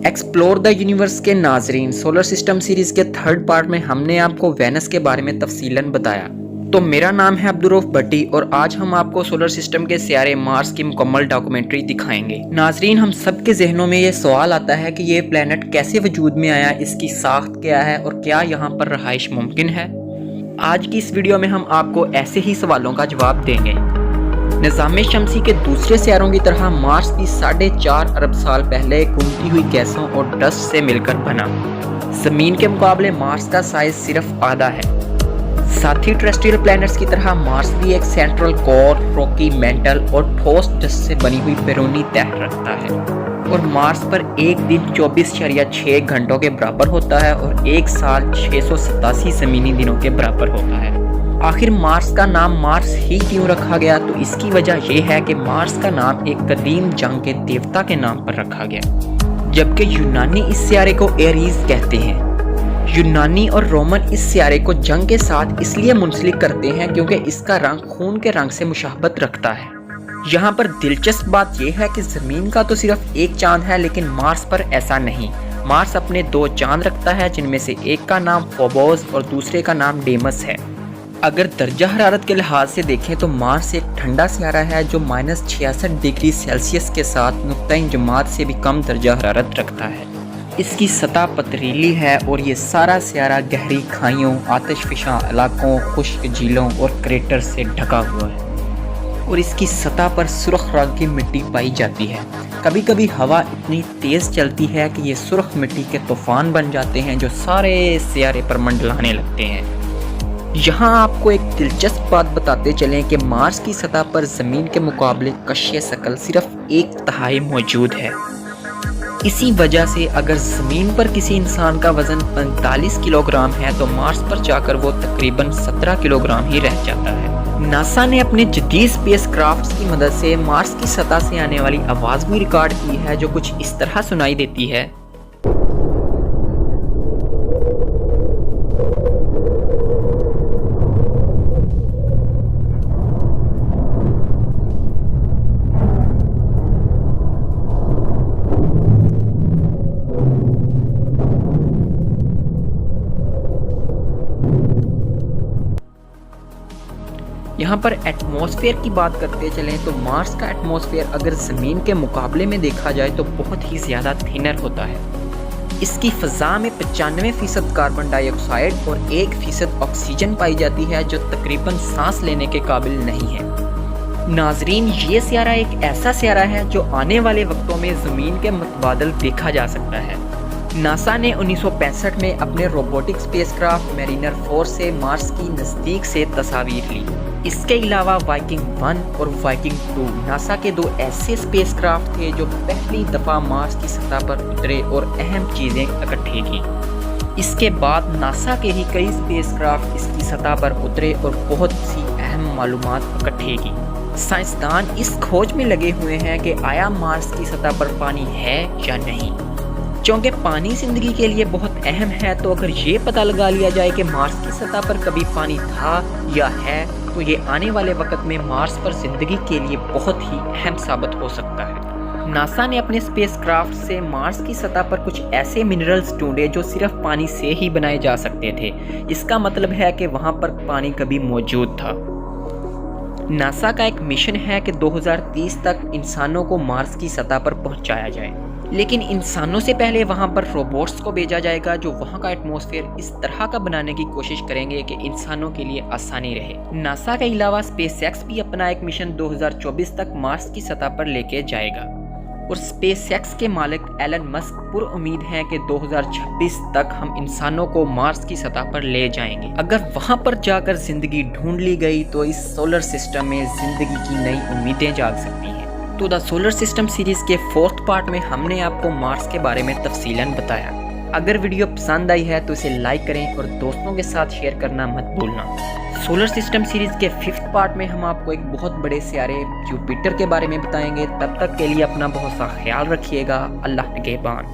Explore the universe کے ناظرین، solar system series کے تھرڈ پارٹ میں ہم نے آپ کو وینس کے بارے میں تفصیلاً بتایا۔ تو میرا نام ہے عبدالرؤف بھٹی اور آج ہم آپ کو سولر سسٹم کے سیارے مارس کی مکمل ڈاکومنٹری دکھائیں گے۔ ناظرین، ہم سب کے ذہنوں میں یہ سوال آتا ہے کہ یہ پلانٹ کیسے وجود میں آیا، اس کی ساخت کیا ہے اور کیا یہاں پر رہائش ممکن ہے؟ آج کی اس ویڈیو میں ہم آپ کو ایسے ہی سوالوں کا جواب دیں گے۔ نظام شمسی کے دوسرے سیاروں کی طرح مارس بھی 4.5 ارب سال پہلے گھومتی ہوئی گیسوں اور ڈسٹ سے مل کر بنا۔ زمین کے مقابلے مارس کا سائز صرف آدھا ہے۔ ساتھی ٹریسٹریل پلانٹس کی طرح مارس بھی ایک سینٹرل کور، راکی مینٹل اور ٹھوس ڈسٹ سے بنی ہوئی بیرونی تہہ رکھتا ہے، اور مارس پر ایک دن 24.6 گھنٹوں کے برابر ہوتا ہے اور ایک سال 687 زمینی دنوں کے برابر ہوتا ہے۔ آخر مارس کا نام مارس ہی کیوں رکھا گیا؟ تو اس کی وجہ یہ ہے کہ مارس کا نام ایک قدیم جنگ کے دیوتا کے نام پر رکھا گیا، جبکہ یونانی اس سیارے کو ایریز کہتے ہیں۔ یونانی اور رومن اس سیارے کو جنگ کے ساتھ اس لیے منسلک کرتے ہیں کیونکہ اس کا رنگ خون کے رنگ سے مشابہت رکھتا ہے۔ یہاں پر دلچسپ بات یہ ہے کہ زمین کا تو صرف ایک چاند ہے، لیکن مارس پر ایسا نہیں۔ مارس اپنے 2 چاند رکھتا ہے، جن میں سے ایک کا نام فوبوس اور دوسرے کا نام ڈیمس ہے۔ اگر درجہ حرارت کے لحاظ سے دیکھیں تو مارس ایک ٹھنڈا سیارہ ہے جو -66 ڈگری سیلسیس کے ساتھ نقطۂ انجماد سے بھی کم درجہ حرارت رکھتا ہے۔ اس کی سطح پتریلی ہے اور یہ سارا سیارہ گہری کھائیوں، آتش فشاں علاقوں، خشک جھیلوں اور کریٹر سے ڈھکا ہوا ہے، اور اس کی سطح پر سرخ رنگ کی مٹی پائی جاتی ہے۔ کبھی کبھی ہوا اتنی تیز چلتی ہے کہ یہ سرخ مٹی کے طوفان بن جاتے ہیں جو سارے سیارے پر منڈلانے لگتے ہیں۔ یہاں آپ کو ایک دلچسپ بات بتاتے چلیں کہ مارس کی سطح پر زمین کے مقابلے کشش ثقل صرف 1/3 موجود ہے۔ اسی وجہ سے اگر زمین پر کسی انسان کا وزن 45 کلو گرام ہے تو مارس پر جا کر وہ تقریباً 17 کلو گرام ہی رہ جاتا ہے۔ ناسا نے اپنے جدید اسپیس کرافٹس کی مدد سے مارس کی سطح سے آنے والی آواز بھی ریکارڈ کی ہے، جو کچھ اس طرح سنائی دیتی ہے۔ یہاں پر ایٹماسفیئر کی بات کرتے چلیں تو مارس کا ایٹماسفیئر اگر زمین کے مقابلے میں دیکھا جائے تو بہت ہی زیادہ تھنر ہوتا ہے۔ اس کی فضا میں 95% کاربن ڈائی آکسائڈ اور 1% آکسیجن پائی جاتی ہے، جو تقریباً سانس لینے کے قابل نہیں ہے۔ ناظرین، یہ سیارہ ایک ایسا سیارہ ہے جو آنے والے وقتوں میں زمین کے متبادل دیکھا جا سکتا ہے۔ ناسا نے 1965 میں اپنے روبوٹک اسپیس کرافٹ میرینر 4 سے مارس کی نزدیک سے تصاویر لی۔ اس کے علاوہ وائکنگ 1 اور وائکنگ 2 ناسا کے 2 ایسے اسپیس کرافٹ تھے جو پہلی دفعہ مارس کی سطح پر اترے اور اہم چیزیں اکٹھے کی۔ اس کے بعد ناسا کے ہی کئی اسپیس کرافٹ اس کی سطح پر اترے اور بہت سی اہم معلومات اکٹھے کی۔ سائنسدان اس کھوج میں لگے ہوئے ہیں کہ آیا مارس کی سطح پر پانی ہے یا نہیں۔ چونکہ پانی زندگی کے لیے بہت اہم ہے، تو اگر یہ پتہ لگا لیا جائے کہ مارس کی سطح پر کبھی پانی تھا یا ہے تو یہ آنے والے وقت میں مارس پر زندگی کے لیے بہت ہی اہم ثابت ہو سکتا ہے۔ ناسا نے اپنے اسپیس کرافٹ سے مارس کی سطح پر کچھ ایسے منرلز ڈھونڈے جو صرف پانی سے ہی بنائے جا سکتے تھے۔ اس کا مطلب ہے کہ وہاں پر پانی کبھی موجود تھا۔ ناسا کا ایک مشن ہے کہ 2030 تک انسانوں کو مارس کی سطح پر پہنچایا جائے، لیکن انسانوں سے پہلے وہاں پر روبوٹس کو بھیجا جائے گا جو وہاں کا ایٹماسفیئر اس طرح کا بنانے کی کوشش کریں گے کہ انسانوں کے لیے آسانی رہے۔ ناسا کے علاوہ اسپیس ایکس بھی اپنا ایک مشن 2024 تک مارس کی سطح پر لے کے جائے گا، اور اسپیس ایکس کے مالک ایلن مسک پر امید ہیں کہ 2026 تک ہم انسانوں کو مارس کی سطح پر لے جائیں گے۔ اگر وہاں پر جا کر زندگی ڈھونڈ لی گئی تو اس سولر سسٹم میں زندگی کی نئی امیدیں جاگ سکتی ہیں۔ تو دا سولر سسٹم سیریز کے 4تھ پارٹ میں ہم نے آپ کو مارس کے بارے میں تفصیلاً بتایا۔ اگر ویڈیو پسند آئی ہے تو اسے لائک کریں اور دوستوں کے ساتھ شیئر کرنا مت بھولنا۔ سولر سسٹم سیریز کے 5تھ پارٹ میں ہم آپ کو ایک بہت بڑے سیارے جوپیٹر کے بارے میں بتائیں گے۔ تب تک کے لیے اپنا بہت سا خیال رکھیے گا۔ اللہ نگہبان۔